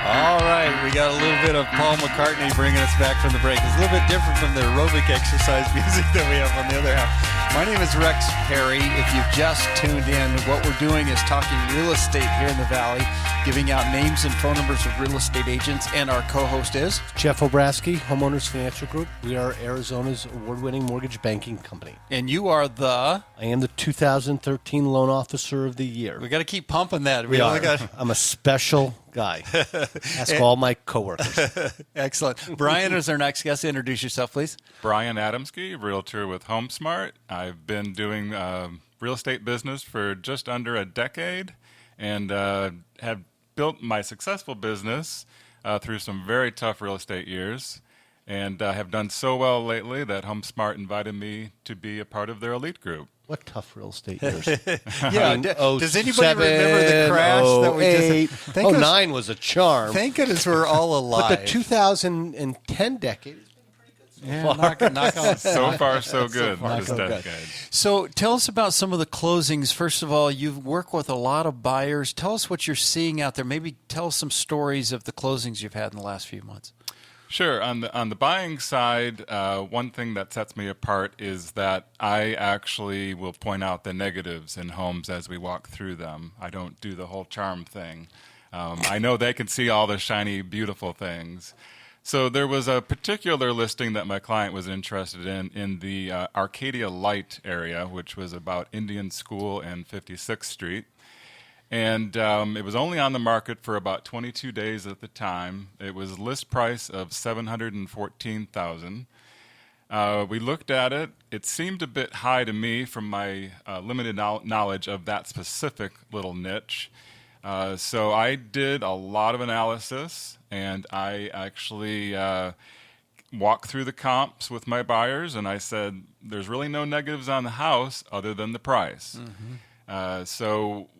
All right, we got a little bit of Paul McCartney bringing us back from the break. It's a little bit different from the aerobic exercise music that we have on the other half. My name is Rex Perry. If you've just tuned in, what we're doing is talking real estate here in the Valley, giving out names and phone numbers of real estate agents, and our co-host is Jeff Obrasky, Homeowners Financial Group. We are Arizona's award-winning mortgage banking company. And you are the... I am the 2013 Loan Officer of the Year. We got to keep pumping that. We are. I'm a special guy. Ask all my coworkers. Excellent. Brian is our next guest. Introduce yourself, please. Brian Adamski, realtor with HomeSmart. I've been doing real estate business for just under a decade and have built my successful business through some very tough real estate years, and have done so well lately that HomeSmart invited me to be a part of their elite group. What tough real estate years? Yeah. Does anybody remember the crash that we just... 09 was a charm. Thank goodness we're all alive. But the 2010 decade has been pretty good so far. Knock on. So far, so good. far, this so good. decade. So tell us about some of the closings. First of all, you work with a lot of buyers. Tell us what you're seeing out there. Maybe tell us some stories of the closings you've had in the last few months. Sure. On the buying side, one thing that sets me apart is that I actually will point out the negatives in homes as we walk through them. I don't do the whole charm thing. I know they can see all the shiny, beautiful things. So there was a particular listing that my client was interested in the Arcadia Light area, which was about Indian School and 56th Street. And it was only on the market for about 22 days at the time. It was list price of $714,000. We looked at it. It seemed a bit high to me from my limited knowledge of that specific little niche. So I did a lot of analysis, and I actually walked through the comps with my buyers, and I said, there's really no negatives on the house other than the price. Mm-hmm.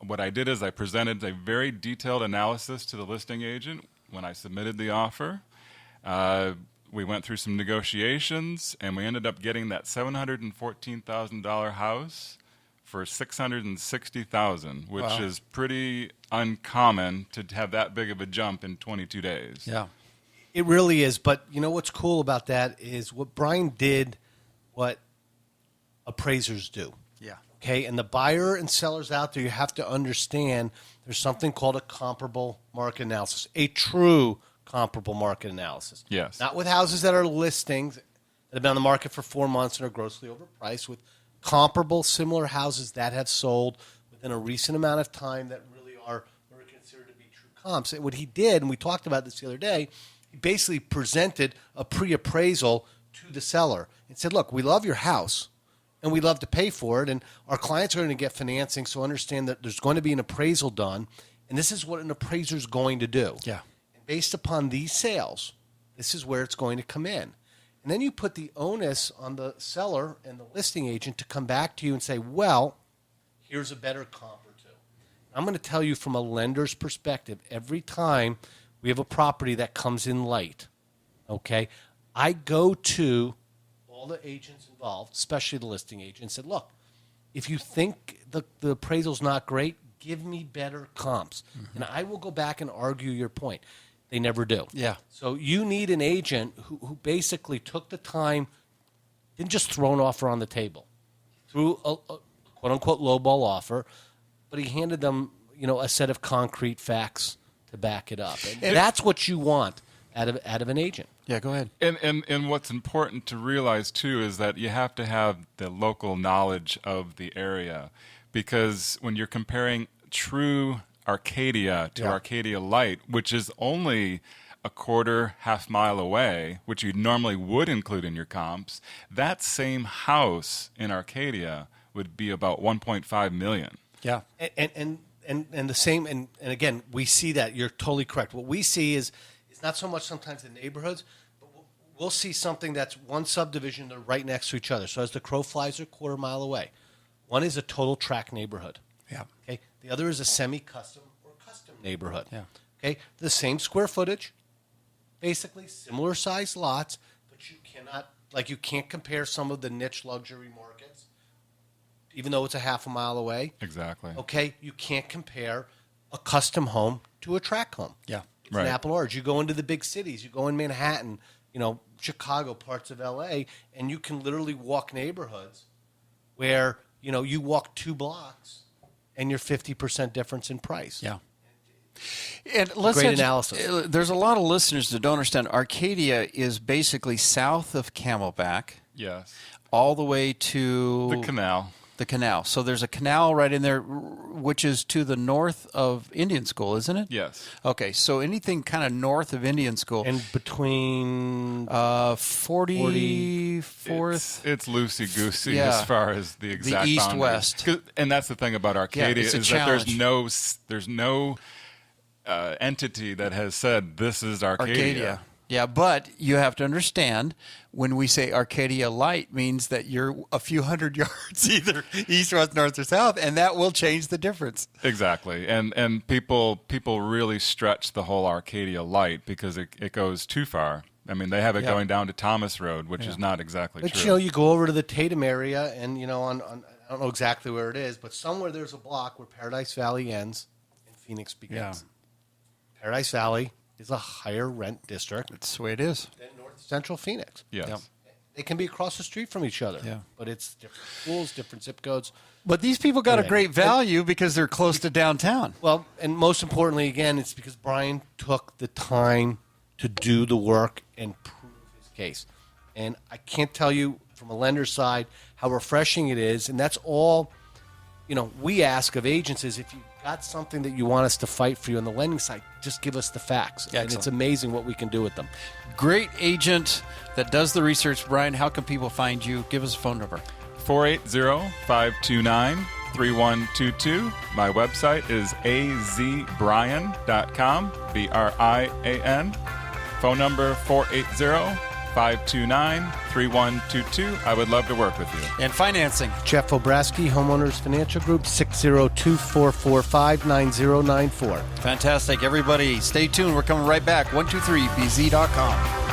What I did is I presented a very detailed analysis to the listing agent when I submitted the offer. We went through some negotiations, and we ended up getting that $714,000 house for $660,000, which is pretty uncommon to have that big of a jump in 22 days. Yeah. It really is. But you know what's cool about that is what Brian did, what appraisers do. Yeah. Okay, and the buyer and sellers out there, you have to understand there's something called a comparable market analysis, a true comparable market analysis. Yes. Not with houses that are listings that have been on the market for 4 months and are grossly overpriced, with comparable, similar houses that have sold within a recent amount of time that really are what are considered to be true comps. And what he did, and we talked about this the other day, he basically presented a pre-appraisal to the seller and said, look, we love your house, and we love to pay for it, and our clients are going to get financing, so understand that there's going to be an appraisal done, and this is what an appraiser is going to do. Yeah. And based upon these sales, this is where it's going to come in. And then you put the onus on the seller and the listing agent to come back to you and say, well, here's a better comp or two. I'm going to tell you from a lender's perspective, every time we have a property that comes in light, okay, I go to all the agents involved, especially the listing agent, and said, look, if you think the appraisal's not great, give me better comps. Mm-hmm. And I will go back and argue your point. They never do. Yeah. So you need an agent who basically took the time, didn't just throw an offer on the table, threw a quote-unquote lowball offer, but he handed them, a set of concrete facts to back it up. And that's what you want out of an agent. Yeah, go ahead. And what's important to realize, too, is that you have to have the local knowledge of the area, because when you're comparing true Arcadia to Arcadia Light, which is only a quarter, half mile away, which you normally would include in your comps, that same house in Arcadia would be about $1.5 million. Yeah. And the same, and again, we see that. You're totally correct. What we see is not so much sometimes the neighborhoods, but we'll see something that's one subdivision, they're right next to each other. So as the crow flies, they're a quarter mile away. One is a total tract neighborhood. Yeah. Okay. The other is a semi-custom or custom neighborhood. Yeah. Okay. The same square footage, basically similar size lots, but you can't compare some of the niche luxury markets, even though it's a half a mile away. Exactly. Okay. You can't compare a custom home to a tract home. Yeah. It's Right. an apple orange. You go into the big cities. You go in Manhattan, Chicago, parts of L.A., and you can literally walk neighborhoods where, you walk 2 blocks and you're 50% difference in price. Yeah. And let's Great analysis. There's a lot of listeners that don't understand. Arcadia is basically south of Camelback, Yes. all the way to The canal. the canal. So there's a canal right in there, which is to the north of Indian School, isn't it? Yes. Okay, so anything kind of north of Indian School. And between 44th. It's loosey-goosey Yeah. as far as the exact east-west. boundaries. And that's the thing about Arcadia it's a is that challenge. there's no entity that has said this is Arcadia. Yeah, but you have to understand when we say Arcadia Light means that you're a few hundred yards either east, west, north, or south, and that will change the difference. Exactly. And people really stretch the whole Arcadia Light because it goes too far. I mean, they have it going down to Thomas Road, which is not exactly But true. you go over to the Tatum area, and on I don't know exactly where it is, but somewhere there's a block where Paradise Valley ends and Phoenix begins. Paradise Valley is a higher rent district That's the way it is. than North Central Phoenix. Yes. Yeah. They can be across the street from each other. Yeah. But it's different schools, different zip codes. But these people got a Yeah. great value because they're close to downtown. Well, and most importantly, again, it's because Brian took the time to do the work and prove his case. And I can't tell you from a lender's side how refreshing it is. And that's all, we ask of agents is if you got something that you want us to fight for you on the lending side, just give us the facts. And Excellent. it's amazing what we can do with them. Great agent that does the research. Brian, how can people find you? Give us a phone number. 480-529-3122. My website is azbrian.com, BRIAN. Phone number 480-529-3122. I would love to work with you. And financing. Jeff Obrasky, Homeowners Financial Group, 602-445-9094. Fantastic. Everybody, stay tuned. We're coming right back. 123bz.com.